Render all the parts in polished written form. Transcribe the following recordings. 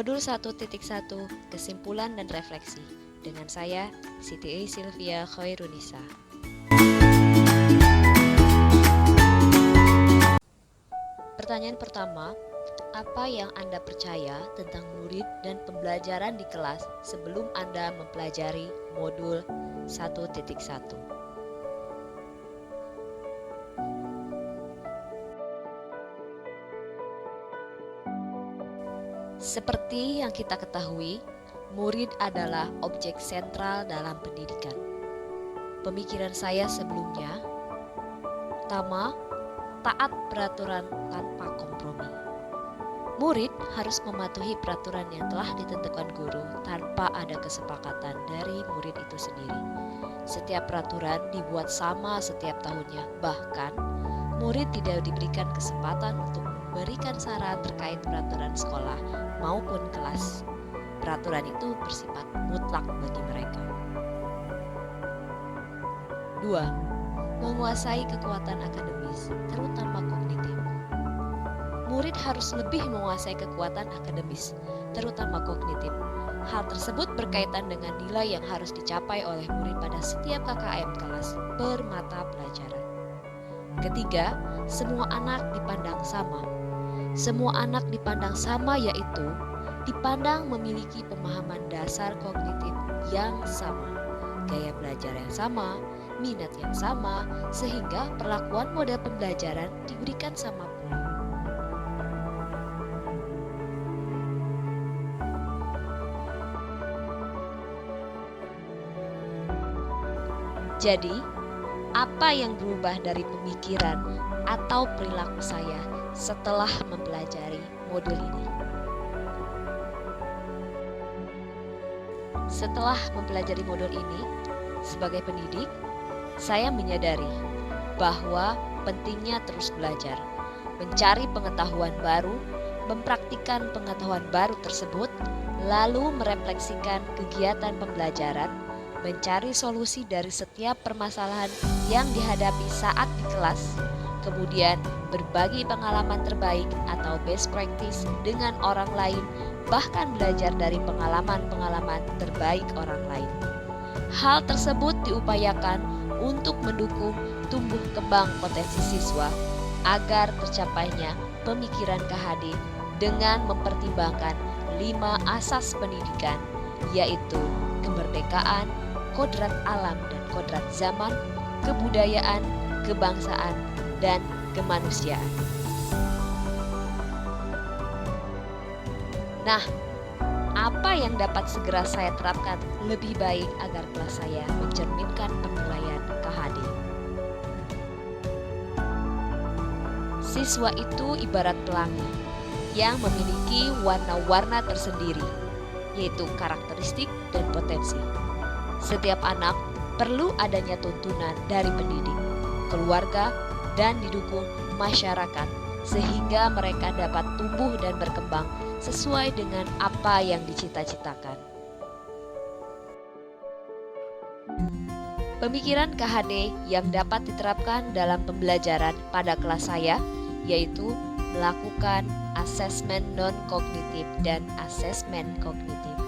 Modul 1.1 Kesimpulan dan Refleksi dengan saya Siti Sylvia Khairunisa. Pertanyaan pertama, apa yang Anda percaya tentang murid dan pembelajaran di kelas sebelum Anda mempelajari modul 1.1? Seperti yang kita ketahui, murid adalah objek sentral dalam pendidikan. Pemikiran saya sebelumnya, pertama, taat peraturan tanpa kompromi. Murid harus mematuhi peraturan yang telah ditentukan guru tanpa ada kesepakatan dari murid itu sendiri. Setiap peraturan dibuat sama setiap tahunnya, bahkan murid tidak diberikan kesempatan untuk memberikan saran terkait peraturan sekolah maupun kelas. Peraturan itu bersifat mutlak bagi mereka. 2. Menguasai kekuatan akademis, terutama kognitif. Murid harus lebih menguasai kekuatan akademis, terutama kognitif. Hal tersebut berkaitan dengan nilai yang harus dicapai oleh murid pada setiap KKM kelas per mata pelajaran. Ketiga, semua anak dipandang sama. Semua anak dipandang sama yaitu dipandang memiliki pemahaman dasar kognitif yang sama, gaya belajar yang sama, minat yang sama, sehingga perlakuan model pembelajaran diberikan sama pula. Jadi, apa yang berubah dari pemikiran atau perilaku saya setelah mempelajari modul ini? Setelah mempelajari modul ini, sebagai pendidik, saya menyadari bahwa pentingnya terus belajar, mencari pengetahuan baru, mempraktikkan pengetahuan baru tersebut, lalu merefleksikan kegiatan pembelajaran, mencari solusi dari setiap permasalahan yang dihadapi saat di kelas, kemudian berbagi pengalaman terbaik atau best practice dengan orang lain, bahkan belajar dari pengalaman-pengalaman terbaik orang lain. Hal tersebut diupayakan untuk mendukung tumbuh kembang potensi siswa agar tercapainya pemikiran KHD dengan mempertimbangkan 5 asas pendidikan, yaitu kemerdekaan, kodrat alam dan kodrat zaman, kebudayaan, kebangsaan, dan kemanusiaan. Nah, apa yang dapat segera saya terapkan lebih baik agar kelas saya mencerminkan penilaian KHD? Siswa itu ibarat pelangi yang memiliki warna-warna tersendiri, yaitu karakteristik dan potensi. Setiap anak perlu adanya tuntunan dari pendidik, keluarga, dan didukung masyarakat sehingga mereka dapat tumbuh dan berkembang sesuai dengan apa yang dicita-citakan. Pemikiran KHD yang dapat diterapkan dalam pembelajaran pada kelas saya yaitu melakukan asesmen non-kognitif dan asesmen kognitif.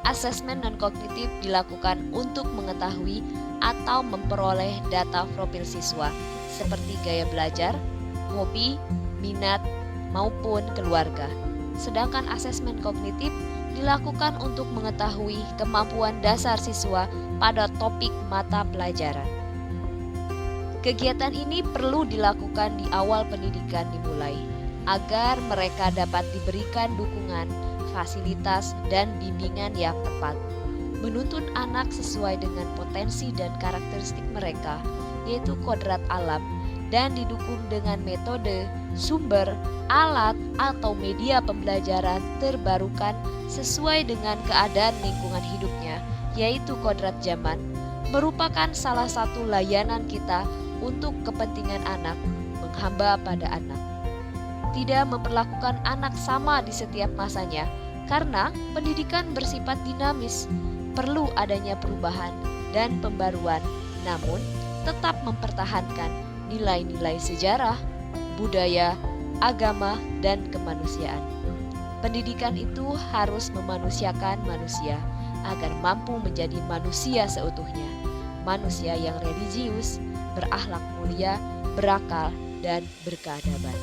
Asesmen non-kognitif dilakukan untuk mengetahui atau memperoleh data profil siswa seperti gaya belajar, hobi, minat, maupun keluarga. Sedangkan asesmen kognitif dilakukan untuk mengetahui kemampuan dasar siswa pada topik mata pelajaran. Kegiatan ini perlu dilakukan di awal pendidikan dimulai, agar mereka dapat diberikan dukungan, fasilitas, dan bimbingan yang tepat. Menuntun anak sesuai dengan potensi dan karakteristik mereka, yaitu kodrat alam, dan didukung dengan metode, sumber, alat, atau media pembelajaran terbarukan sesuai dengan keadaan lingkungan hidupnya, yaitu kodrat zaman, merupakan salah satu layanan kita untuk kepentingan anak, menghamba pada anak. Tidak memperlakukan anak sama di setiap masanya, karena pendidikan bersifat dinamis, perlu adanya perubahan dan pembaruan, namun tetap mempertahankan nilai-nilai sejarah, budaya, agama, dan kemanusiaan. Pendidikan itu harus memanusiakan manusia agar mampu menjadi manusia seutuhnya. Manusia yang religius, berakhlak mulia, berakal, dan berkeadaban.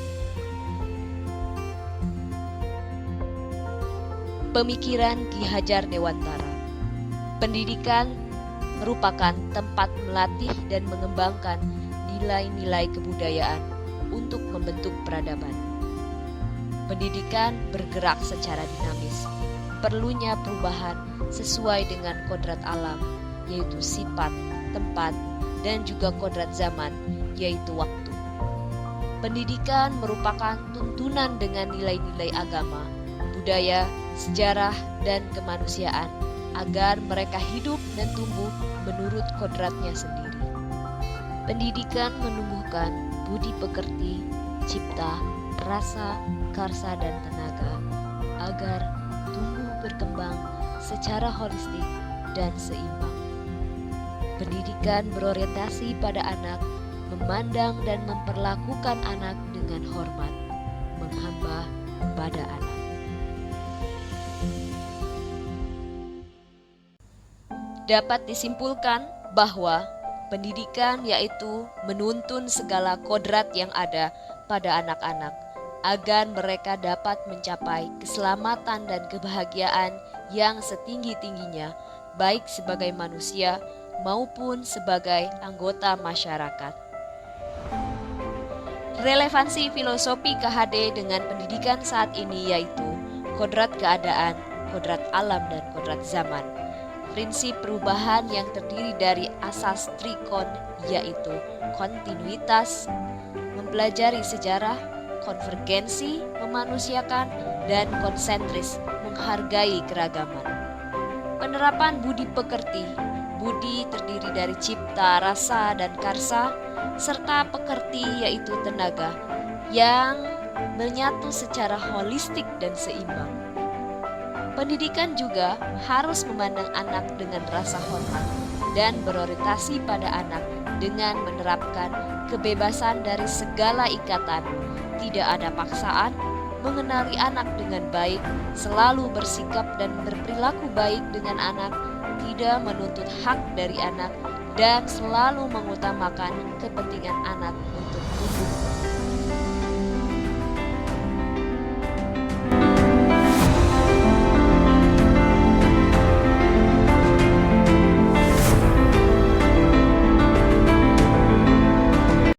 Pemikiran Ki Hajar Dewantara. Pendidikan merupakan tempat melatih dan mengembangkan nilai-nilai kebudayaan untuk membentuk peradaban. Pendidikan bergerak secara dinamis, perlunya perubahan sesuai dengan kodrat alam, yaitu sifat, tempat, dan juga kodrat zaman, yaitu waktu. Pendidikan merupakan tuntunan dengan nilai-nilai agama, budaya, sejarah, dan kemanusiaan, agar mereka hidup dan tumbuh menurut kodratnya sendiri. Pendidikan menumbuhkan budi pekerti, cipta, rasa, karsa, dan tenaga, agar tumbuh berkembang secara holistik dan seimbang. Pendidikan berorientasi pada anak, memandang dan memperlakukan anak dengan hormat, menghamba pada anak. Dapat disimpulkan bahwa pendidikan yaitu menuntun segala kodrat yang ada pada anak-anak agar mereka dapat mencapai keselamatan dan kebahagiaan yang setinggi-tingginya, baik sebagai manusia maupun sebagai anggota masyarakat. Relevansi filosofi KHD dengan pendidikan saat ini yaitu kodrat keadaan, kodrat alam, dan kodrat zaman. Prinsip perubahan yang terdiri dari asas trikon yaitu kontinuitas, mempelajari sejarah, konvergensi, memanusiakan, dan konsentris, menghargai keragaman. Penerapan budi pekerti, budi terdiri dari cipta, rasa, dan karsa, serta pekerti yaitu tenaga, yang menyatu secara holistik dan seimbang. Pendidikan juga harus memandang anak dengan rasa hormat dan berorientasi pada anak dengan menerapkan kebebasan dari segala ikatan, tidak ada paksaan, mengenali anak dengan baik, selalu bersikap dan berperilaku baik dengan anak, tidak menuntut hak dari anak, dan selalu mengutamakan kepentingan anak